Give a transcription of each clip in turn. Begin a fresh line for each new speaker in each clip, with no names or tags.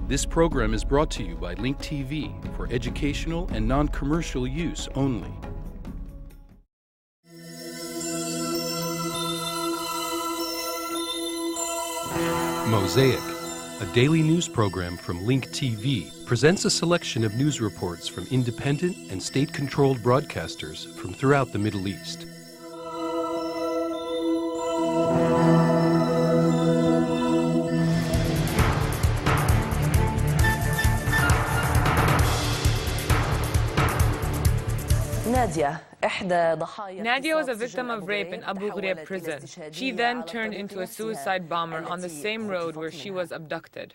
This program is brought to you by Link TV for educational and non-commercial use only. Mosaic, a daily news program from Link TV, presents a selection of news reports from independent and state-controlled broadcasters from throughout the Middle East.
Nadia was a victim of rape in Abu Ghraib prison. She then turned into a suicide bomber on the same road where she was abducted.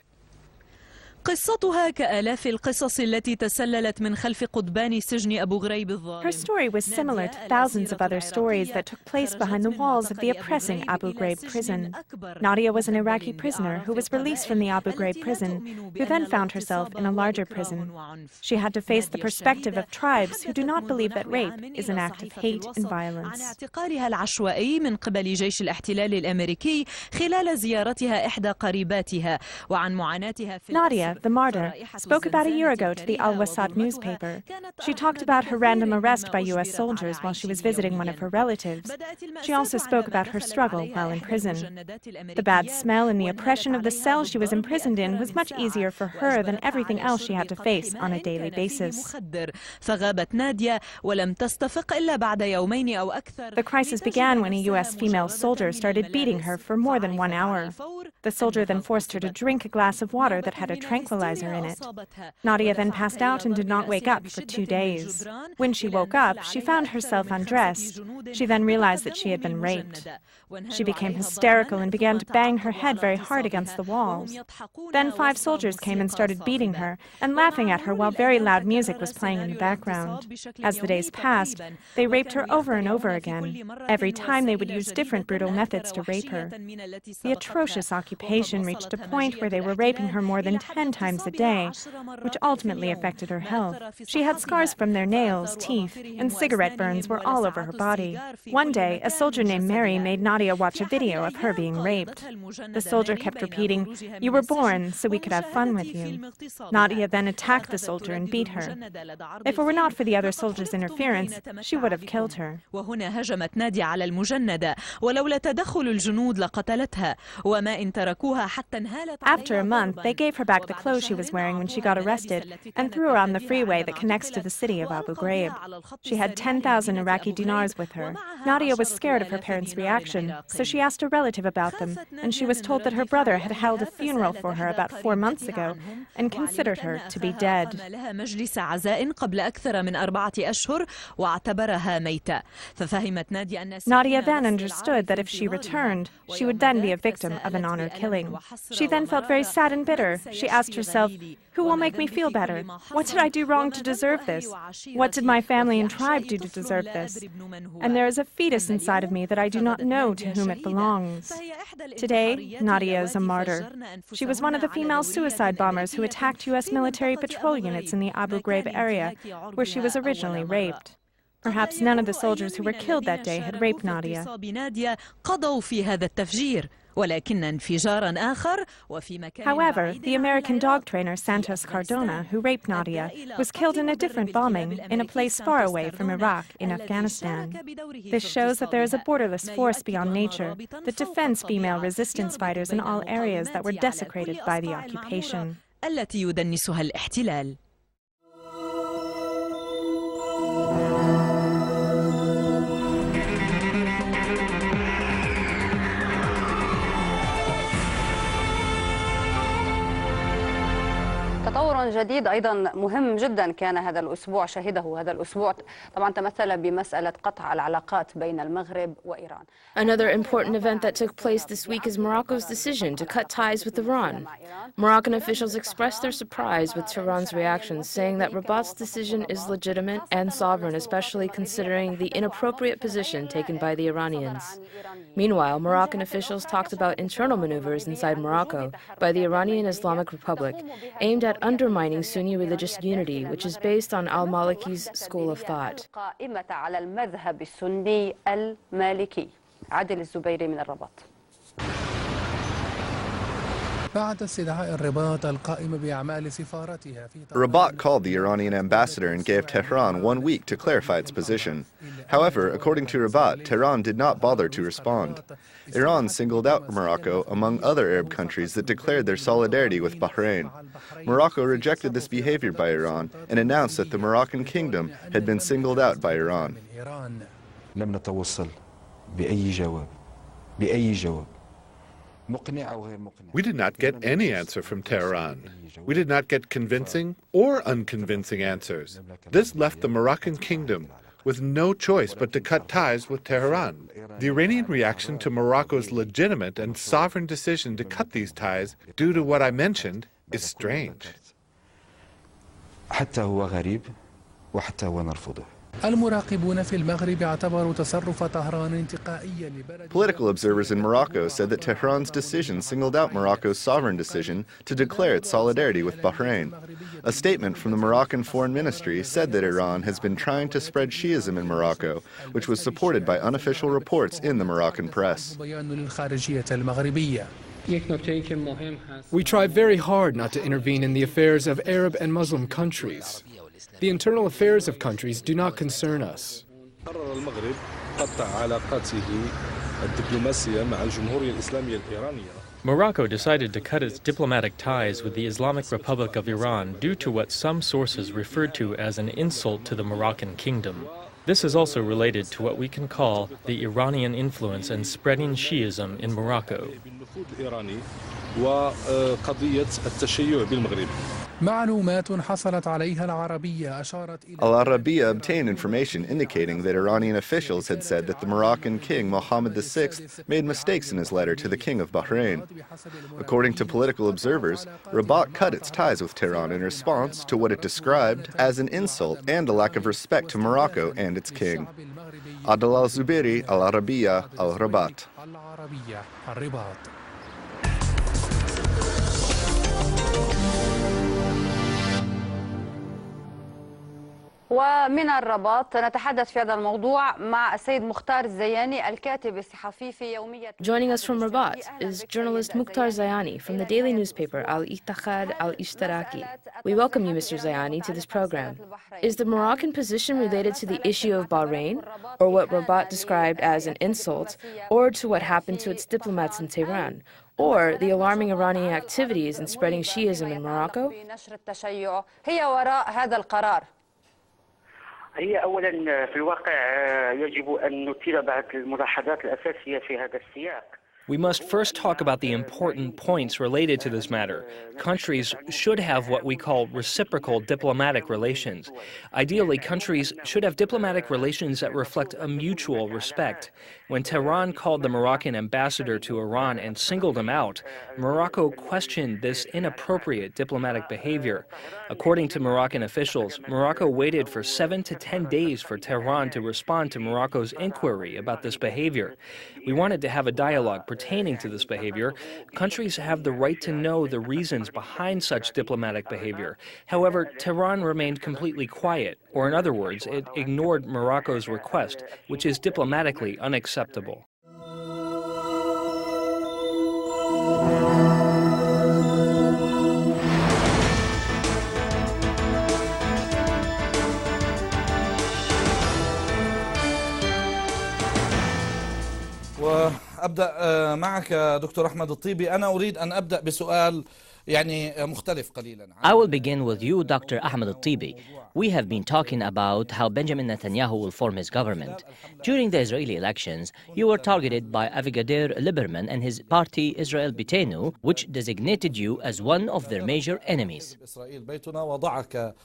قصتها كآلاف القصص التي تسللت من خلف قضبان سجن أبو غريب الظالم.
Her story was similar to thousands of other stories that took place behind the walls of the oppressing Abu Ghraib prison. Nadia was an Iraqi prisoner who was released from the Abu Ghraib prison, who then found herself in a larger prison. She had to face the perspective of tribes who do not believe that rape is an act of hate and violence.
اعتقالها العشوائي من قبل جيش الاحتلال الأمريكي خلال زيارتها إحدى قريباتها وعن معاناتها في
Nadia, the martyr, spoke about a year ago to the Al-Wasat newspaper. She talked about her random arrest by U.S. soldiers while she was visiting one of her relatives. She also spoke about her struggle while in prison. The bad smell and the oppression of the cell she was imprisoned in was much easier for her than everything else she had to face on a daily basis. The crisis began when a U.S. female soldier started beating her for more than 1 hour. The soldier then forced her to drink a glass of water that had a tranquilizer in it. Nadia then passed out and did not wake up for 2 days. When she woke up, she found herself undressed. She then realized that she had been raped. She became hysterical and began to bang her head very hard against the walls. Then 5 soldiers came and started beating her and laughing at her while very loud music was playing in the background. As the days passed, they raped her over and over again. Every time they would use different brutal methods to rape her. The atrocious occupation reached a point where they were raping her more than 10 times a day, which ultimately affected her health. She had scars from their nails, teeth, and cigarette burns were all over her body. One day, a soldier named Mary made Nadia watch a video of her being raped. The soldier kept repeating, "You were born so we could have fun with you." Nadia then attacked the soldier and beat her. If it were not for the other soldiers' interference, she would have killed her.
هجمت نادية على المجندة ولولا تدخل الجنود لقتلتها وما إن تركوها حتى انهالت.
After a month, they gave her back the clothes she was wearing when she got arrested and threw her on the freeway that connects to the city of Abu Ghraib. She had 10,000 Iraqi dinars with her. Nadia was scared of her parents' reaction, so she asked a relative about them, and she was told that her brother had held a funeral for her about 4 months ago and considered her to be dead.
مجلس عزاء قبل أكثر من 4 أشهر واعتبرها ميتة. ففهمت نادية أن
Nadia then understood that if she returned, she would then be a victim of an honor killing. She then felt very sad and bitter. She asked herself, who will make me feel better? What did I do wrong to deserve this? What did my family and tribe do to deserve this? And there is a fetus inside of me that I do not know to whom it belongs. Today, Nadia is a martyr. She was one of the female suicide bombers who attacked U.S. military patrol units in the Abu Ghraib area, where she was originally raped. Perhaps none of the soldiers who were killed that day had raped Nadia. However, the American dog trainer Santos Cardona, who raped Nadia, was killed in a different bombing in a place far away from Iraq in Afghanistan. This shows that there is a borderless force beyond nature that defends female resistance fighters in all areas that were desecrated by the occupation.
التي يدنسها الاحتلال.
تطور جديد أيضا مهم جدا كان هذا الأسبوع شهده هذا الأسبوع طبعا تمثل بمسألة قطع العلاقات بين المغرب وإيران.
Another important event that took place this week is Morocco's decision to cut ties with Iran. Moroccan officials expressed their surprise with Tehran's reaction, saying that Rabat's decision is legitimate and sovereign, especially considering the inappropriate position taken by the Iranians. Meanwhile, Moroccan officials talked about internal maneuvers inside Morocco by the Iranian Islamic Republic, aimed at undermining Sunni religious unity, which is based on al-Maliki's school of thought.
Rabat called the Iranian ambassador and gave Tehran 1 week to clarify its position. However, according to Rabat, Tehran did not bother to respond. Iran singled out Morocco among other Arab countries that declared their solidarity with Bahrain. Morocco rejected this behavior by Iran and announced that the Moroccan kingdom had been singled out by Iran.
We did not get any answer from Tehran. We did not get convincing or unconvincing answers. This left the Moroccan kingdom with no choice but to cut ties with Tehran. The Iranian reaction to Morocco's legitimate and sovereign decision to cut these ties due to what I mentioned is strange.
Political observers in Morocco said that Tehran's decision singled out Morocco's sovereign decision to declare its solidarity with Bahrain. A statement from the Moroccan Foreign Ministry said that Iran has been trying to spread Shiism in Morocco, which was supported by unofficial reports in the Moroccan press.
We try very hard not to intervene in the affairs of Arab and Muslim countries. The internal affairs of countries do not concern us.
Morocco decided to cut its diplomatic ties with the Islamic Republic of Iran due to what some sources referred to as an insult to the Moroccan kingdom. This is also related to what we can call the Iranian influence and spreading Shiism in Morocco.
Al-Arabiya obtained information indicating that Iranian officials had said that the Moroccan king Mohammed VI made mistakes in his letter to the king of Bahrain. According to political observers, Rabat cut its ties with Tehran in response to what it described as an insult and a lack of respect to Morocco and its king. Adel al-Zubairi, Al-Arabiya, Al-Rabat.
ومن الرباط نتحدث في هذا الموضوع مع السيد مختار الزياني الكاتب الصحفي في يومية.
Joining us from Rabat is journalist Mukhtar Zayani from the daily newspaper Al-Ittihad Al-Ishtaraki. We welcome you, Mr. Zayani, to this program. Is the Moroccan position related to the issue of Bahrain, or what Rabat described as an insult, or to what happened to its diplomats in Tehran, or the alarming Iranian activities in spreading Shiism in Morocco?
هي وراء هذا القرار.
هي أولا في الواقع يجب أن نثير بعض الملاحظات الأساسية في هذا السياق.
We must first talk about the important points related to this matter. Countries should have what we call reciprocal diplomatic relations. Ideally, countries should have diplomatic relations that reflect a mutual respect. When Tehran called the Moroccan ambassador to Iran and singled him out, Morocco questioned this inappropriate diplomatic behavior. According to Moroccan officials, Morocco waited for 7 to 10 days for Tehran to respond to Morocco's inquiry about this behavior. We wanted to have a dialogue pertaining to this behavior. Countries have the right to know the reasons behind such diplomatic behavior. However, Tehran remained completely quiet, or in other words, it ignored Morocco's request, which is diplomatically unacceptable.
وأبدأ معك دكتور أحمد الطيبي. أنا أريد أن أبدأ بسؤال يعني مختلف قليلا.
I will begin with you, Dr. Ahmed al-Tibi. We have been talking about how Benjamin Netanyahu will form his government. During the Israeli elections, you were targeted by Avigdor Lieberman and his party Israel Beitenu, which designated you as one of their major enemies.
إسرائيل بيتنا وضعك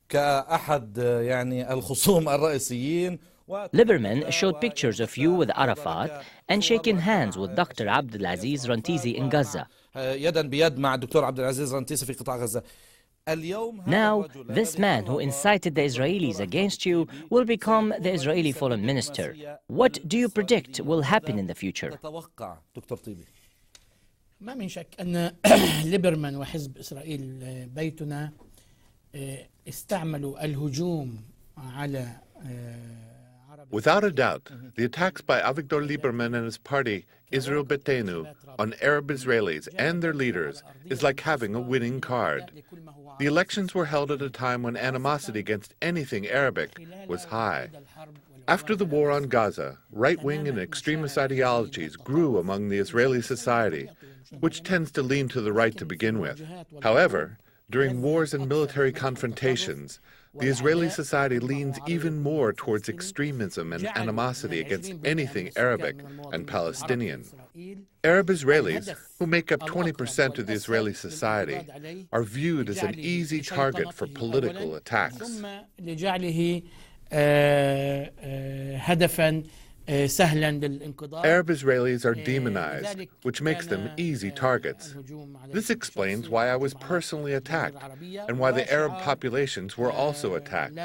كأحد يعني الخصوم الرئيسيين.
Lieberman showed pictures of you with Arafat and shaking hands with Dr. Abdulaziz Rantisi in Gaza.
يدا بيد مع الدكتور عبد العزيز رنتيسي في قطاع غزة.
Now, this man who incited the Israelis against you will become the Israeli foreign minister. What do you predict will happen in the future?
تتوقع دكتور طيبي.
ما من شك أن ليبرمان وحزب إسرائيل بيتنا استعملوا الهجوم على
Without a doubt, the attacks by Avigdor Lieberman and his party, Israel Beitenu, on Arab Israelis and their leaders is like having a winning card. The elections were held at a time when animosity against anything Arabic was high. After the war on Gaza, right-wing and extremist ideologies grew among the Israeli society, which tends to lean to the right to begin with. However, during wars and military confrontations, the Israeli society leans even more towards extremism and animosity against anything Arabic and Palestinian. Arab Israelis, who make up 20% of the Israeli society, are viewed as an easy target for political attacks. Arab Israelis are demonized, which makes them easy targets. This explains why I was personally attacked and why the Arab populations were also attacked.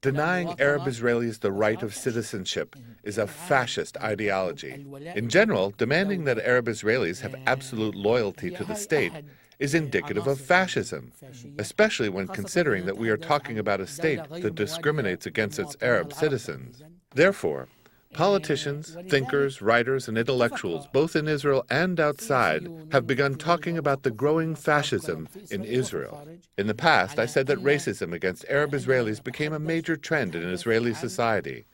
Denying Arab Israelis the right of citizenship is a fascist ideology. In general, demanding that Arab Israelis have absolute loyalty to the state is indicative of fascism, especially when considering that we are talking about a state that discriminates against its Arab citizens. Therefore, politicians, thinkers, writers, and intellectuals, both in Israel and outside, have begun talking about the growing fascism in Israel. In the past, I said that racism against Arab Israelis became a major trend in Israeli society.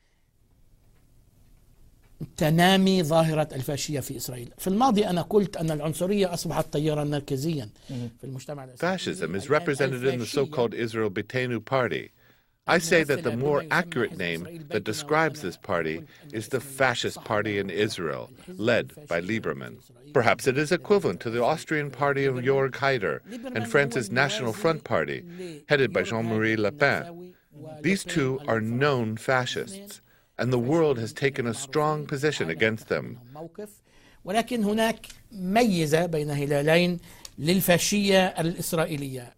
تنامي ظاهرة الفاشية في إسرائيل. في الماضي أنا قلت أن العنصرية أصبحت تيارا مركزيا في المجتمع الإسرائيلي.
Fascism is represented in the so-called Israel Beitenu party. I say that the more accurate name that describes this party is the fascist party in Israel, led by Lieberman. Perhaps it is equivalent to the Austrian party of Jörg Haider and France's National Front Party, headed by Jean-Marie Le Pen. These two are known fascists, and the world has taken a strong position against them.
ولكن هناك ميزة بين هلالين للفاشية الإسرائيلية.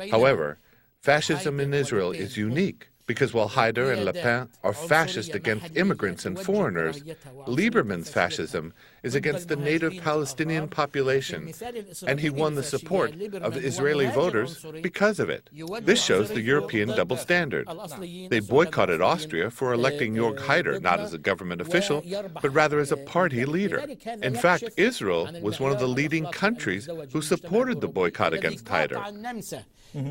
However, fascism in Israel is unique because while Haider and Le Pen are fascist against immigrants and foreigners, Lieberman's fascism is against the native Palestinian population, and he won the support of Israeli voters because of it. This shows the European double standard. They boycotted Austria for electing Jörg Haider not as a government official, but rather as a party leader. In fact, Israel was one of the leading countries who supported the boycott against Haider.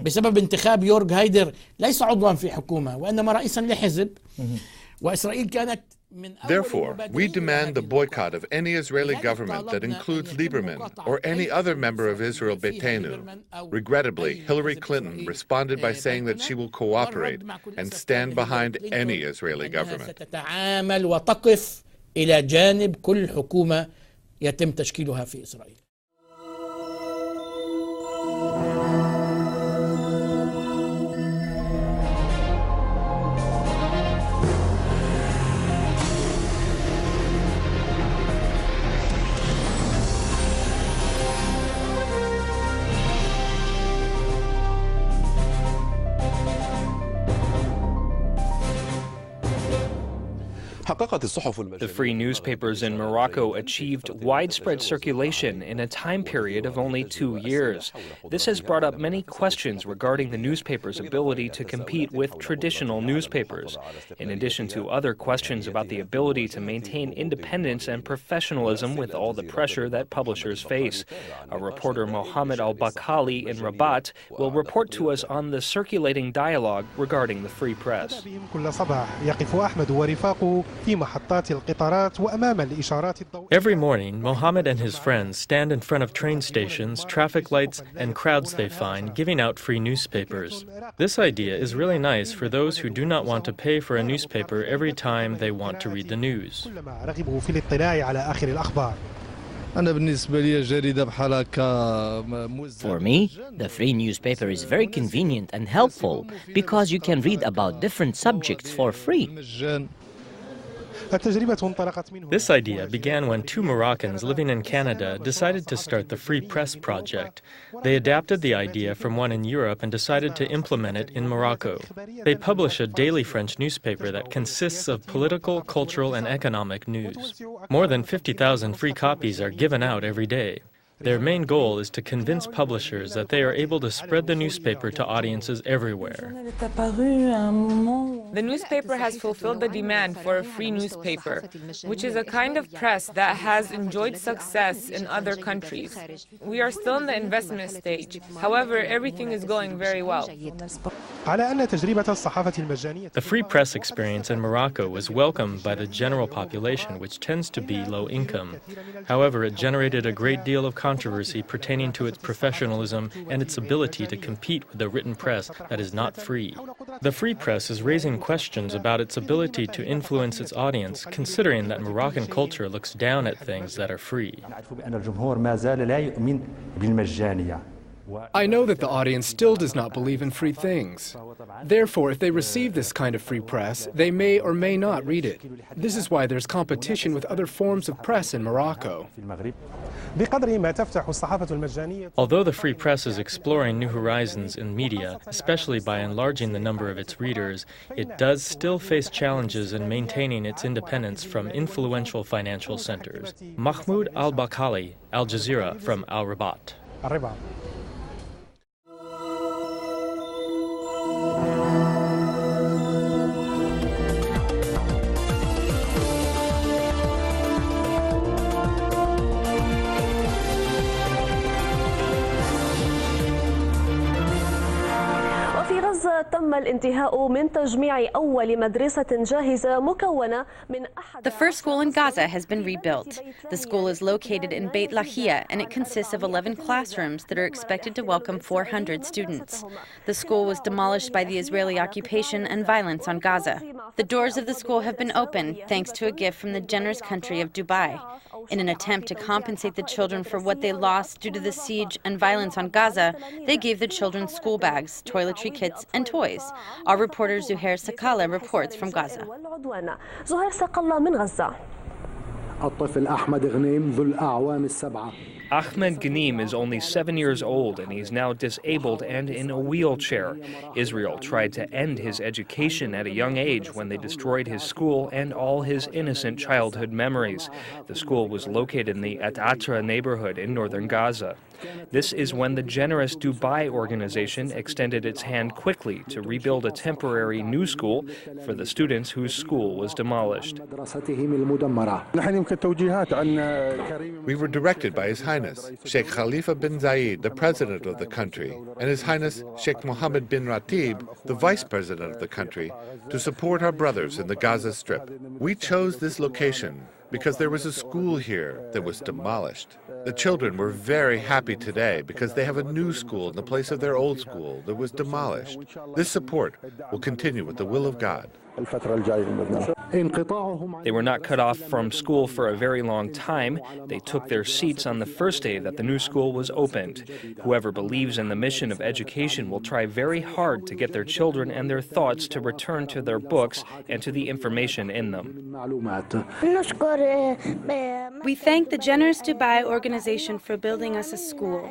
بسبب انتخاب يورغ هايدر ليس عضوا في حكومة وإنما رئيسا لحزب وإسرائيل كانت
Therefore, we demand the boycott of any Israeli government that includes Lieberman or any other member of Israel Beitenu. Regrettably, Hillary Clinton responded by saying that she will cooperate and stand behind any Israeli government.
تتعامل وتقف إلى جانب كل حكومة يتم تشكيلها في إسرائيل.
The free newspapers in Morocco achieved widespread circulation in a time period of only 2 years. This has brought up many questions regarding the newspaper's ability to compete with traditional newspapers, in addition to other questions about the ability to maintain independence and professionalism with all the pressure that publishers face. Our reporter Mohammed Al-Bakali in Rabat will report to us on the circulating dialogue regarding the free press.
Every morning, Mohammed and his friends stand in front of train stations, traffic lights, and crowds they find giving out free newspapers. This idea is really nice for those who do not want to pay for a newspaper every time they want to read the news.
For me, the free newspaper is very convenient and helpful because you can read about different subjects for free.
This idea began when 2 Moroccans living in Canada decided to start the Free Press project. They adapted the idea from one in Europe and decided to implement it in Morocco. They publish a daily French newspaper that consists of political, cultural, and economic news. More than 50,000 free copies are given out every day. Their main goal is to convince publishers that they are able to spread the newspaper to audiences everywhere.
The newspaper has fulfilled the demand for a free newspaper, which is a kind of press that has enjoyed success in other countries. We are still in the investment stage. However, everything is going very well.
The free press experience in Morocco was welcomed by the general population, which tends to be low income. However, it generated a great deal of controversy pertaining to its professionalism and its ability to compete with the written press that is not free. The free press is raising questions about its ability to influence its audience, considering that Moroccan culture looks down at things that are free.
I know that the audience still does not believe in free things. Therefore, if they receive this kind of free press, they may or may not read it. This is why there's competition with other forms of press in Morocco.
Although the free press is exploring new horizons in media, especially by enlarging the number of its readers, it does still face challenges in maintaining its independence from influential financial centers. Mahmoud al-Bakali, Al Jazeera, from Al Rabat.
تم الانتهاء من تجميع أول مدرسة جاهزة مكونة من
The first school in Gaza has been rebuilt. The school is located in Beit Lahia and it consists of 11 classrooms that are expected to welcome 400 students. The school was demolished by the Israeli occupation and violence on Gaza. The doors of the school have been opened thanks to a gift from the generous country of Dubai. In an attempt to compensate the children for what they lost due to the siege and violence on Gaza, they gave the children school bags, toiletry kits, and toys. Our reporter Zuhair Sakala reports from Gaza.
Ahmed Ghanim is only 7 years old and he's now disabled and in a wheelchair. Israel tried to end his education at a young age when they destroyed his school and all his innocent childhood memories. The school was located in the At-Atra neighborhood in northern Gaza. This is when the generous Dubai organization extended its hand quickly to rebuild a temporary new school for the students whose school was demolished.
We were directed by His Highness Sheikh Khalifa bin Zayed, the president of the country, and His Highness Sheikh Mohammed bin Ratib, the vice president of the country, to support our brothers in the Gaza Strip. We chose this location because there was a school here that was demolished. The children were very happy today because they have a new school in the place of their old school that was demolished. This support will continue with the will of God.
They were not cut off from school for a very long time. They took their seats on the first day that the new school was opened. Whoever believes in the mission of education will try very hard to get their children and their thoughts to return to their books and to the information in them.
We thank the generous Dubai organization for building us a school.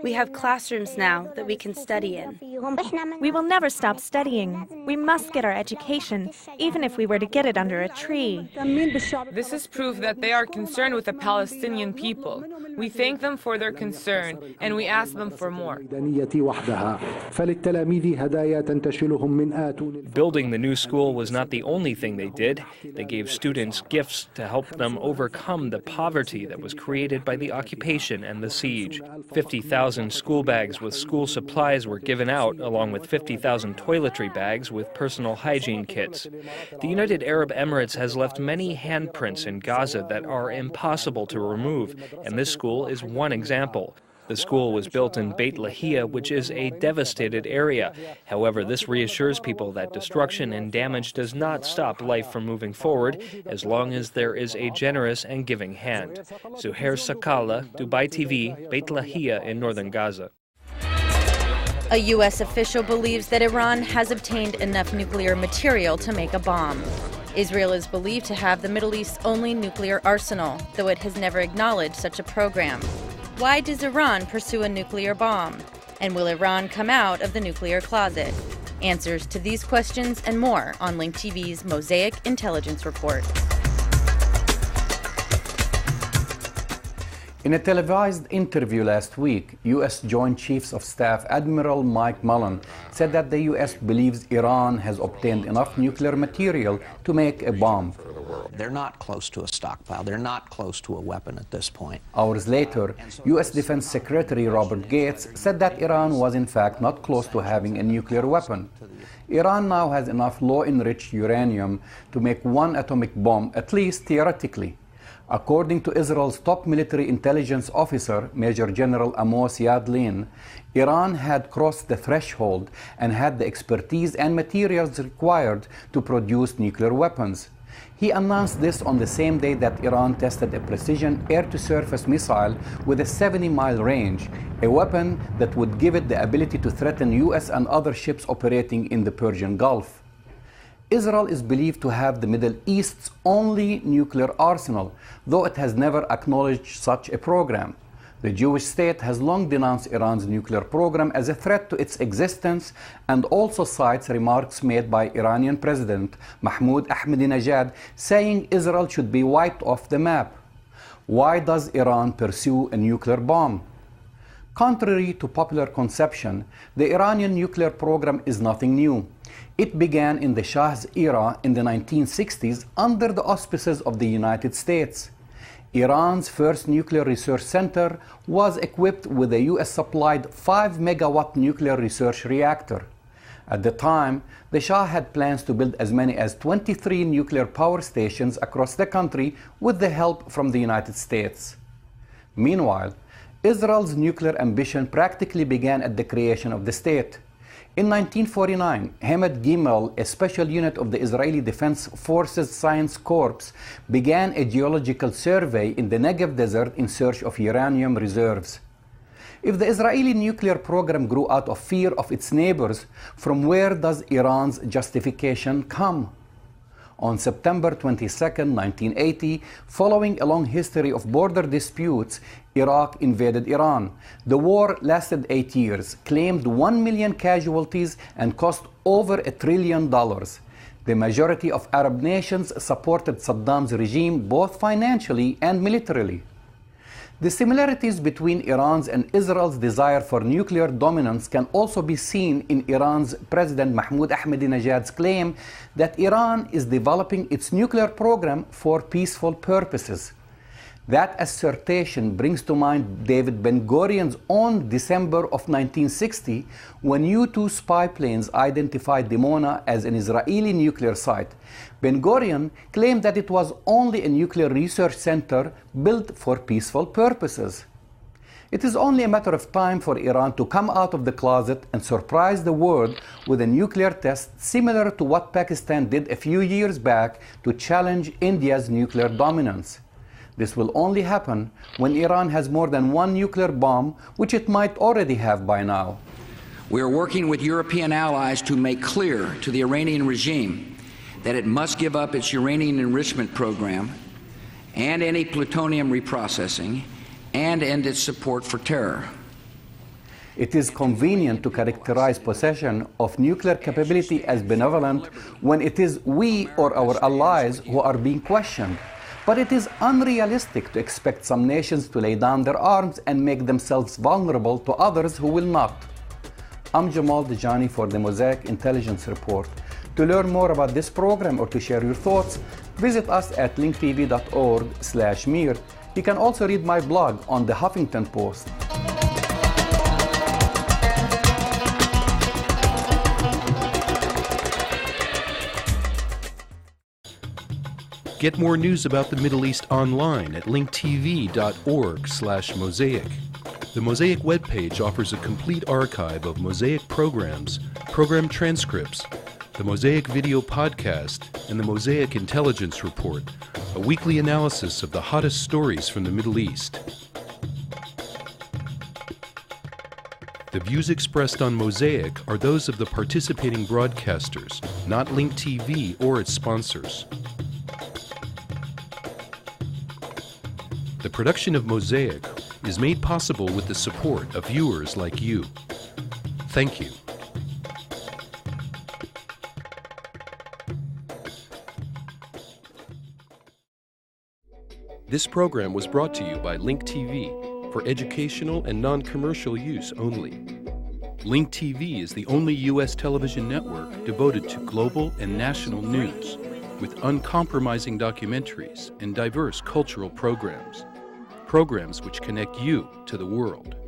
We have classrooms now that we can study in.
We will never stop studying. We must get our education, even if we were to get it under a tree.
This is proof that they are concerned with the Palestinian people. We thank them for their concern, and we ask them for more.
Building the new school was not the only thing they did. They gave students gifts to help them overcome the poverty that was created by the occupation and the siege. 50,000 school bags with school supplies were given out, along with 50,000 toiletry bags with personal hygiene kits. The United Arab Emirates has left many handprints in Gaza that are impossible to remove, and this school is one example. The school was built in Beit Lahia, which is a devastated area. However, this reassures people that destruction and damage does not stop life from moving forward as long as there is a generous and giving hand. Zuhair Sakala, Dubai TV, Beit Lahia in northern Gaza.
A U.S. official believes that Iran has obtained enough nuclear material to make a bomb. Israel is believed to have the Middle East's only nuclear arsenal, though it has never acknowledged such a program. Why does Iran pursue a nuclear bomb? And will Iran come out of the nuclear closet? Answers to these questions and more on Link TV's Mosaic Intelligence Report.
In a televised interview last week, U.S. Joint Chiefs of Staff Admiral Mike Mullen said that the U.S. believes Iran has obtained enough nuclear material to make a bomb.
They're not close to a stockpile. They're not close to a weapon at this point.
Hours later, U.S. Defense Secretary Robert Gates said that Iran was in fact not close to having a nuclear weapon. Iran now has enough low-enriched uranium to make one atomic bomb, at least theoretically. According to Israel's top military intelligence officer, Major General Amos Yadlin, Iran had crossed the threshold and had the expertise and materials required to produce nuclear weapons. He announced this on the same day that Iran tested a precision air-to-surface missile with a 70-mile range, a weapon that would give it the ability to threaten U.S. and other ships operating in the Persian Gulf. Israel is believed to have the Middle East's only nuclear arsenal, though it has never acknowledged such a program. The Jewish state has long denounced Iran's nuclear program as a threat to its existence and also cites remarks made by Iranian President Mahmoud Ahmadinejad saying Israel should be wiped off the map. Why does Iran pursue a nuclear bomb? Contrary to popular conception, the Iranian nuclear program is nothing new. It began in the Shah's era in the 1960s under the auspices of the United States. Iran's first nuclear research center was equipped with a US-supplied 5-megawatt nuclear research reactor. At the time, the Shah had plans to build as many as 23 nuclear power stations across the country with the help from the United States. Meanwhile, Israel's nuclear ambition practically began at the creation of the state. In 1949, Hamed Gimel, a special unit of the Israeli Defense Forces Science Corps, began a geological survey in the Negev desert in search of uranium reserves. If the Israeli nuclear program grew out of fear of its neighbors, from where does Iran's justification come? On September 22, 1980, following a long history of border disputes, Iraq invaded Iran. The war lasted 8 years, claimed 1 million casualties, and cost over $1 trillion. The majority of Arab nations supported Saddam's regime both financially and militarily. The similarities between Iran's and Israel's desire for nuclear dominance can also be seen in Iran's President Mahmoud Ahmadinejad's claim that Iran is developing its nuclear program for peaceful purposes. That assertion brings to mind David Ben-Gurion's own December of 1960, when U-2 spy planes identified Dimona as an Israeli nuclear site. Ben-Gurion claimed that it was only a nuclear research center built for peaceful purposes. It is only a matter of time for Iran to come out of the closet and surprise the world with a nuclear test similar to what Pakistan did a few years back to challenge India's nuclear dominance. This will only happen when Iran has more than one nuclear bomb, which it might already have by now.
We are working with European allies to make clear to the Iranian regime that it must give up its uranium enrichment program and any plutonium reprocessing and end its support for terror.
It is convenient to characterize possession of nuclear capability as benevolent when it is we or our allies who are being questioned. But it is unrealistic to expect some nations to lay down their arms and make themselves vulnerable to others who will not. I'm Jamal Dajani for the Mosaic Intelligence Report. To learn more about this program or to share your thoughts, visit us at linktv.org/mir. You can also read my blog on the Huffington Post.
Get more news about the Middle East online at linktv.org/mosaic. The Mosaic webpage offers a complete archive of Mosaic programs, program transcripts, the Mosaic video podcast, and the Mosaic Intelligence Report, a weekly analysis of the hottest stories from the Middle East. The views expressed on Mosaic are those of the participating broadcasters, not Link TV or its sponsors. The production of Mosaic is made possible with the support of viewers like you. Thank you. This program was brought to you by Link TV for educational and non-commercial use only. Link TV is the only U.S. television network devoted to global and national news, with uncompromising documentaries and diverse cultural programs. Programs which connect you to the world.